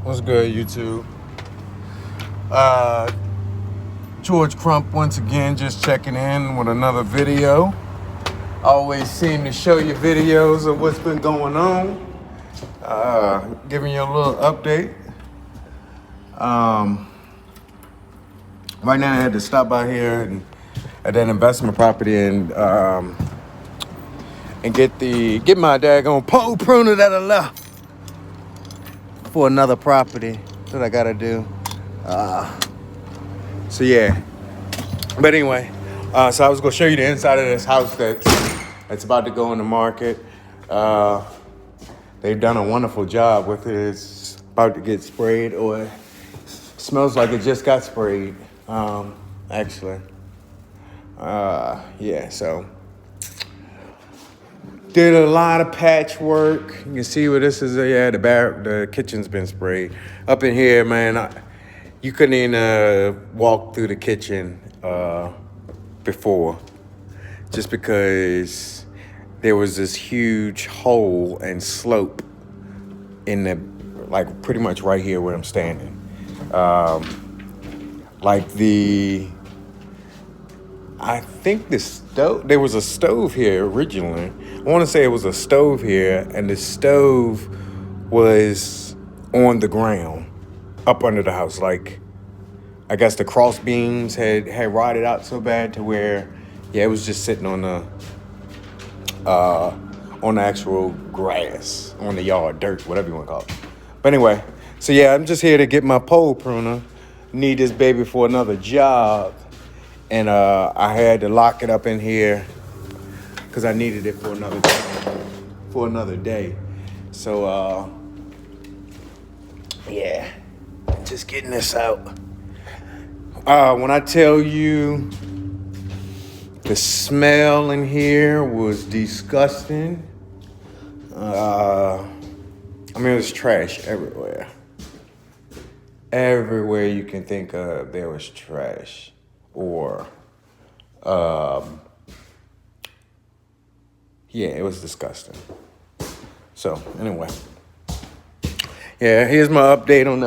What's good, YouTube? Uh, George Crump once again, just checking in with another video. Always seem to show you videos of what's been going on. Giving you a little update. Right now, I had to stop by here and at that investment property and get my daggone pole pruner that I left for another property that I gotta do. So yeah. But anyway, so I was gonna show you the inside of this house that's about to go in the market. They've done a wonderful job with it. It's about to get sprayed, or it smells like it just got sprayed. Actually, yeah. So did a lot of patchwork. You can see where this is. Yeah, the kitchen's been sprayed. Up in here, man, you couldn't even walk through the kitchen before, just because there was this huge hole and slope in the, like, pretty much right here where I'm standing. I think the stove, there was a stove here originally. I want to say it was a stove here, and the stove was on the ground up under the house. Like, I guess the cross beams had rotted out so bad to where, yeah, it was just sitting on the actual grass, on the yard, dirt, whatever you want to call it. But anyway, so yeah, I'm just here to get my pole pruner. Need this baby for another job. And I had to lock it up in here because I needed it for another day. So yeah, just getting this out. When I tell you the smell in here was disgusting, I mean, it was trash everywhere. Everywhere you can think of, there was trash. Or, yeah, it was disgusting. So anyway, yeah, here's my update on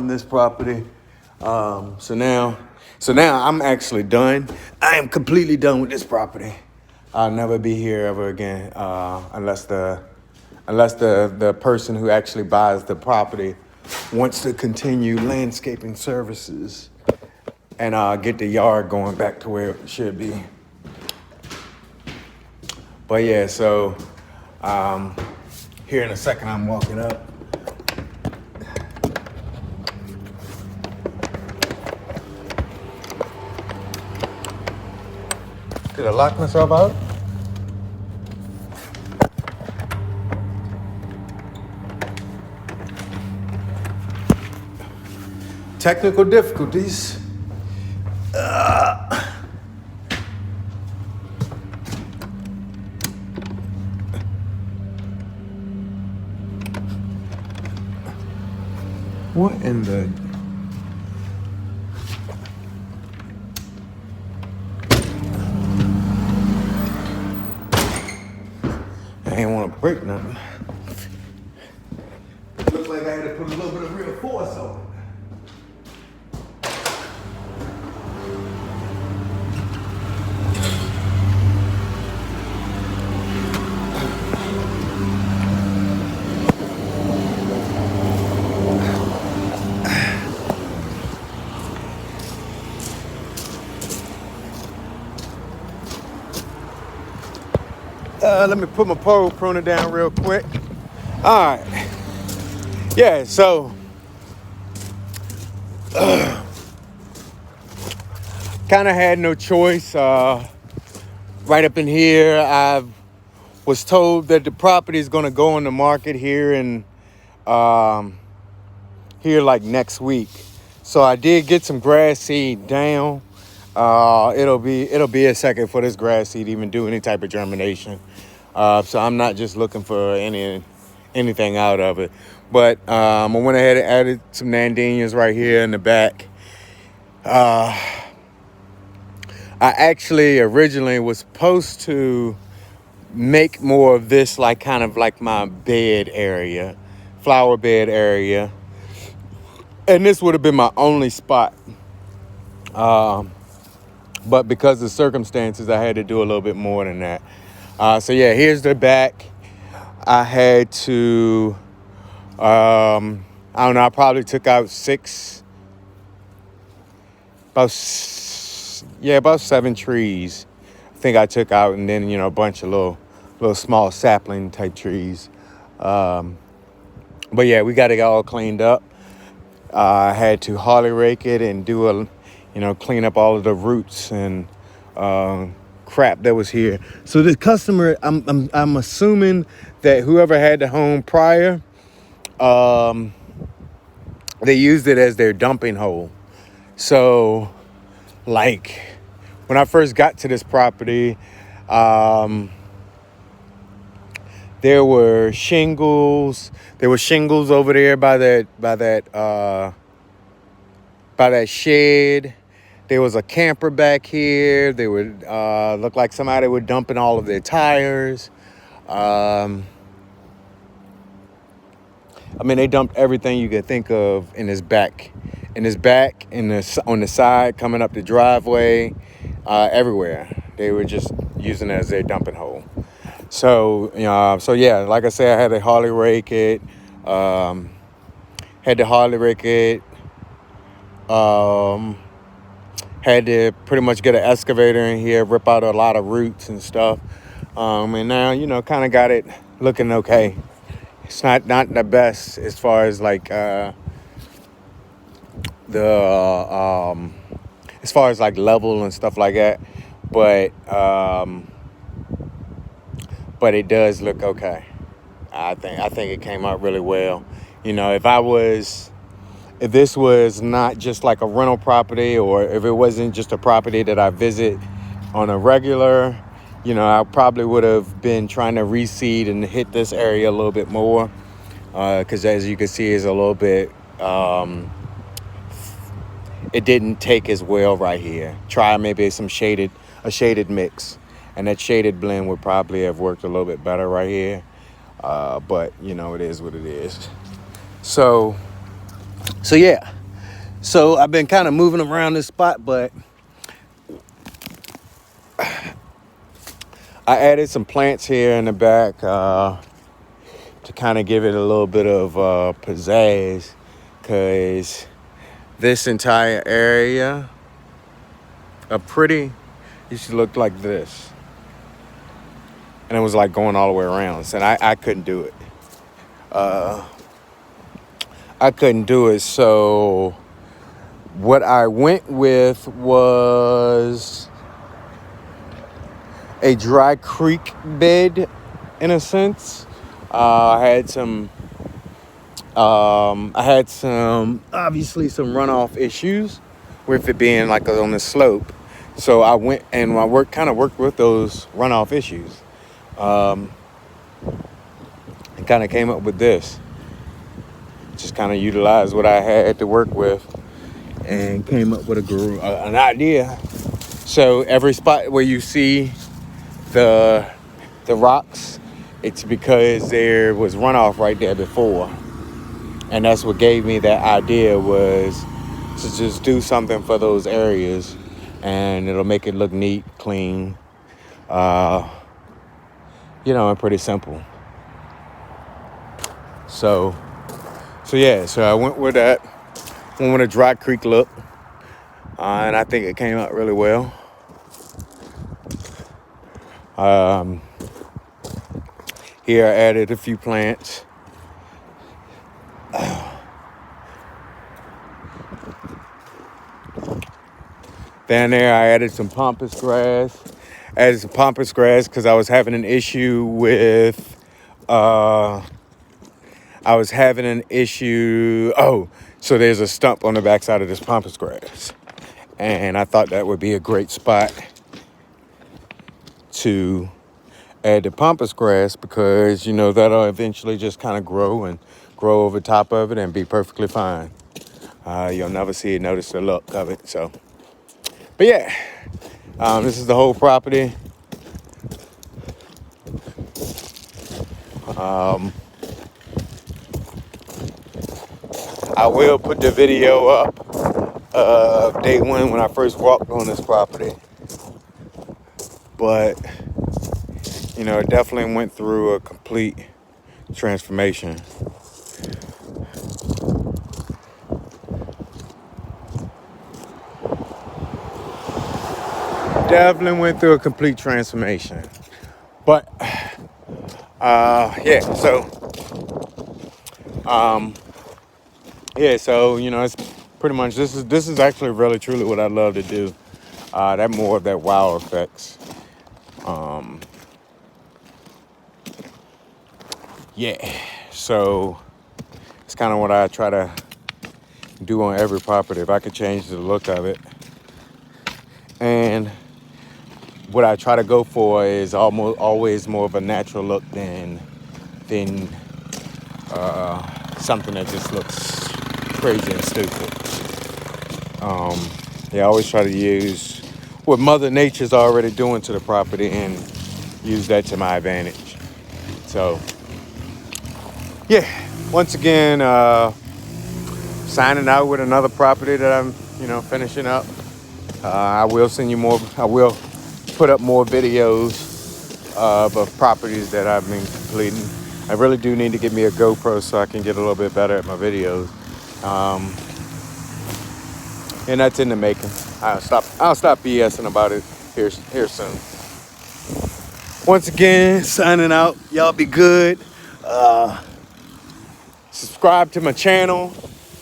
this property. So now I'm actually done. I am completely done with this property. I'll never be here ever again, unless the person who actually buys the property wants to continue landscaping services and get the yard going back to where it should be. But yeah, so here in a second I'm walking up. Did I lock myself out? Technical difficulties. What in the... I ain't want to break nothing. Looks like I had to put a little bit of real force on it. Let me put my pole pruner down real quick. All right. Yeah, so kind of had no choice. Right up in here, I was told that the property is going to go on the market here in here like next week. So I did get some grass seed down. It'll be a second for this grass seed even do any type of germination. So I'm not just looking for anything out of it. But I went ahead and added some Nandinias right here in the back. I actually originally was supposed to make more of this like kind of like my bed area, flower bed area. And this would have been my only spot. But because of circumstances, I had to do a little bit more than that. So yeah, here's the back. I had to, I don't know, I probably took out about 7 trees. I think I took out, and then, a bunch of little small sapling type trees. But yeah, we got it all cleaned up. I had to holly rake it and clean up all of the roots and crap that was here. So the customer, I'm assuming that whoever had the home prior, they used it as their dumping hole. So, like, when I first got to this property, there were shingles. There were shingles over there by that shed. There was a camper back here. They would look like somebody were dumping all of their tires. They dumped everything you could think of in this back, on the side, coming up the driveway, everywhere. They were just using it as their dumping hole. So yeah, like I said, I had to holly rake it. Had to pretty much get an excavator in here, rip out a lot of roots and stuff. And now, kind of got it looking okay. It's not the best as far as like as far as like level and stuff like that, but it does look okay. I think it came out really well. If this was not just like a rental property, or if it wasn't just a property that I visit on a regular, I probably would have been trying to reseed and hit this area a little bit more, because as you can see, it's a little bit, it didn't take as well right here. Try maybe a shaded mix, and that shaded blend would probably have worked a little bit better right here. But it is what it is. So yeah. So I've been kind of moving around this spot, but I added some plants here in the back to kind of give it a little bit of pizzazz, because this entire area used to look like this. And it was like going all the way around. And I couldn't do it. So what I went with was a dry creek bed, in a sense. I had some obviously some runoff issues with it being like on the slope. So I went and I worked with those runoff issues. And kind of came up with this. Just kind of utilized what I had to work with and came up with an idea. So every spot where you see the rocks, it's because there was runoff right there before. And that's what gave me that idea, was to just do something for those areas, and it'll make it look neat, clean, and pretty simple. So I went with that. Went with a dry creek look, and I think it came out really well. Here I added a few plants. Down there I added some pampas grass. Because I was having an issue with so there's a stump on the backside of this pampas grass. And I thought that would be a great spot to add the pampas grass, because, that'll eventually just kind of grow over top of it and be perfectly fine. You'll never notice the look of it. So, but yeah, this is the whole property. I will put the video up of day one when I first walked on this property. But, you know, it definitely went through a complete transformation. Definitely went through a complete transformation. But, yeah, so, you know, it's pretty much, this is actually really truly what I love to do. That more of that wow effects. Yeah, so it's kind of what I try to do on every property. If I could change the look of it. And what I try to go for is almost always more of a natural look than something that just looks crazy and stupid. I always try to use what Mother Nature's already doing to the property and use that to my advantage. So, yeah, once again, signing out with another property that I'm, you know, finishing up. I will send you more. I will put up more videos of properties that I've been completing. I really do need to get me a GoPro so I can get a little bit better at my videos. And that's in the making. I'll stop BSing about it here soon. Once again, signing out. Y'all be good. Subscribe to my channel.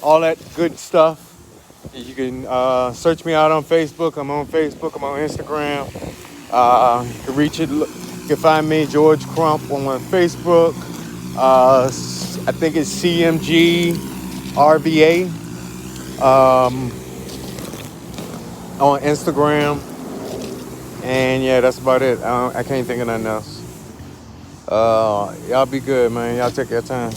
All that good stuff. You can search me out on Facebook. I'm on Facebook. I'm on Instagram. You can reach it. You can find me, George Crump, on my Facebook. I think it's CMG RVA on Instagram. And yeah, that's about it. I can't think of nothing else. Y'all be good, man. Y'all take your time.